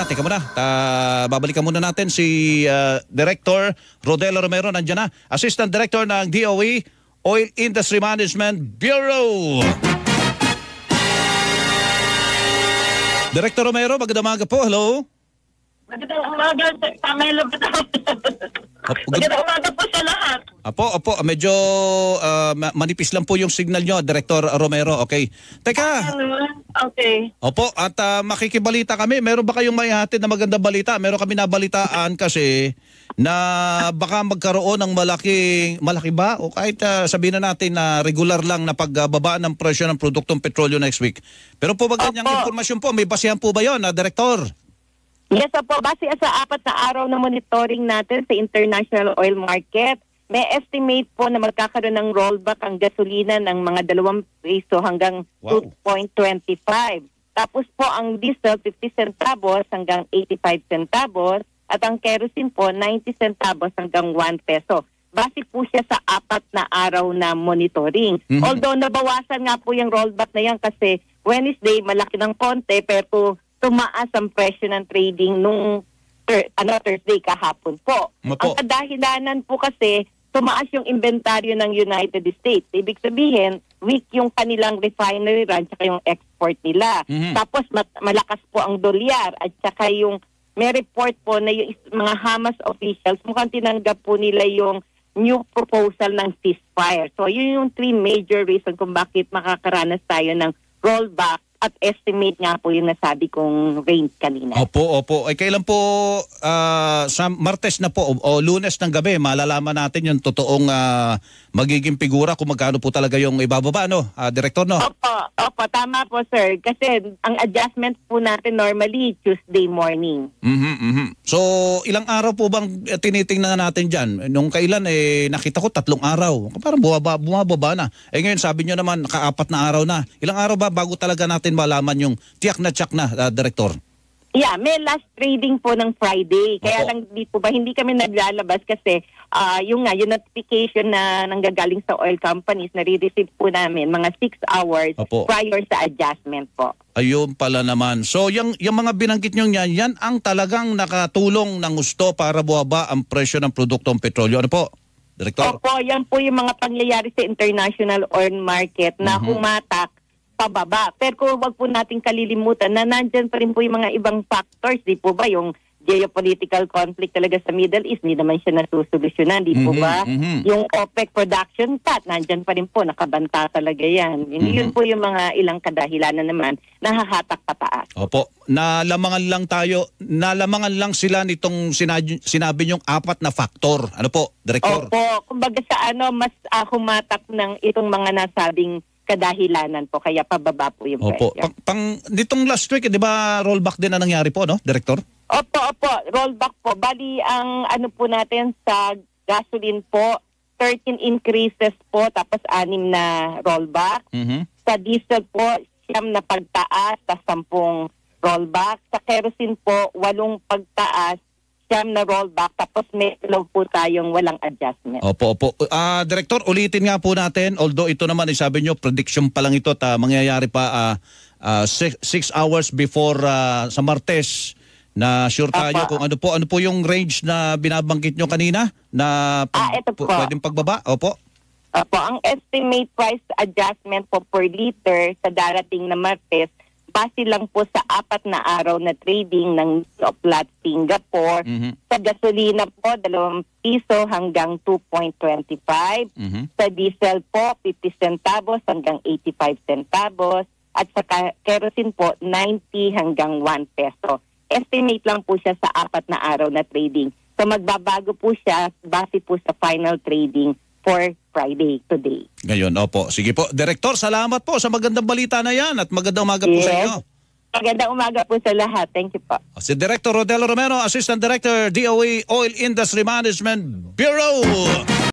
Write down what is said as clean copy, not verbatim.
Teka muna, babalikan muna natin si Director Rodelo Romero. Nandiyan na, Assistant Director ng DOE Oil Industry Management Bureau. Director Romero, magandang umaga po. Hello. Magandang umaga, Pamela. Magandang umaga po sa lahat. Opo, medyo manipis lang po yung signal nyo, Director Romero. Okay. Teka. Okay. Opo, at makikibalita kami. Meron ba kayong maihatid na magandang balita? Meron kami nabalitaan kasi na baka magkaroon ng malaki ba? O kahit sabihin na natin na regular lang na pagbaba ng presyo ng produktong petrolyo next week. Pero po ba ganyang impormasyon po? May basihan po ba yun, Director? Yes po, base sa 4 na araw na monitoring natin sa international oil market, may estimate po na magkakaroon ng rollback ang gasolina ng mga 2 piso hanggang 2.25. Tapos po ang diesel 50 centavos hanggang 85 centavos at ang kerosene po 90 centavos hanggang 1 peso. Base po siya sa 4 na araw na monitoring. Although nabawasan nga po yung rollback na yan kasi Wednesday malaki ng konti pero tumaas ang presyo ng trading nung Thursday kahapon po. Ang kadahilanan po kasi tumaas yung inventaryo ng United States. Ibig sabihin, weak yung kanilang refinery run at yung export nila. Tapos malakas po ang dolyar at saka yung may report po na yung mga Hamas officials mukhang tinanggap po nila yung new proposal ng ceasefire. So yun yung 3 major reasons kung bakit makakaranas tayo ng rollback at estimate nga po yung nasabi kong range kanina. Opo. Ay kailan po sa Martes na po o Lunes ng gabi malalaman natin yung totoong magiging figura kung magkano po talaga yung ibababa, no? Director, no? Opo, tama po sir. Kasi ang adjustment po natin normally Tuesday morning. So ilang araw po bang tinitingnan natin dyan? Nung kailan nakita ko 3 araw. Parang bumababa na. Ngayon sabi nyo naman naka-4 na araw na. Ilang araw ba bago talaga natin malaman yung tiyak na, Director? Yeah, may last trading po ng Friday. Kaya lang hindi kami naglalabas kasi yung notification na nanggagaling sa oil companies na re-receive po namin mga 6 hours prior sa adjustment po. Ayun pala naman. So yung mga binanggit nyo yan ang talagang nakatulong ng gusto para buwaba ang presyo ng produktong petrolyo. Ano po, Director? Opo, yan po yung mga pangyayari sa international oil market na humatak pababa. Pero kung wag po natin kalilimutan na nandyan pa rin po yung mga ibang factors, di po ba? Yung geopolitical conflict talaga sa Middle East, hindi naman siya nasusolusyonan, di po ba? Yung OPEC production cut, nandyan pa rin po, nakabanta talaga yan. Yun po yung mga ilang kadahilanan naman, nahahatak pataas. Opo, nalamangan lang sila nitong sinabi niyong 4 na factor. Ano po, Director? Opo, kumbaga sa mas humatak ng itong mga nasabing kadahilanan po, kaya pababa po yung presyo. Nitong last week, di ba rollback din na nangyari po, no, Director? Opo, rollback po. Bali, ang po natin sa gasoline po, 13 increases po, tapos 6 na rollback. Sa diesel po, 9 na pagtaas, tapos 10 rollback. Sa kerosene po, 8 pagtaas, 9 na rollback, tapos may low po tayong walang adjustment. Opo. Director, ulitin nga po natin, although ito naman, sabi nyo, prediction pa lang ito, mangyayari pa 6 hours before sa Martes, na sure tayo kung ano po yung range na binabanggit nyo kanina na pwedeng pagbaba? Opo, ang estimate price adjustment po per liter sa darating na Martes, base lang po sa 4 na araw na trading ng Oplat Singapore. Sa gasolina po, 2 piso hanggang 2.25. Sa diesel po, 50 centavos hanggang 85 centavos. At sa kerosene po, 90 hanggang 1 peso. Estimate lang po siya sa 4 na araw na trading. So magbabago po siya base po sa final trading for Friday today. Ngayon, opo. Sige po. Director, salamat po sa magandang balita na yan at magandang umaga po sa inyo. Magandang umaga po sa lahat. Thank you po. Si Director Rodelo Romero, Assistant Director, DOE Oil Industry Management Bureau.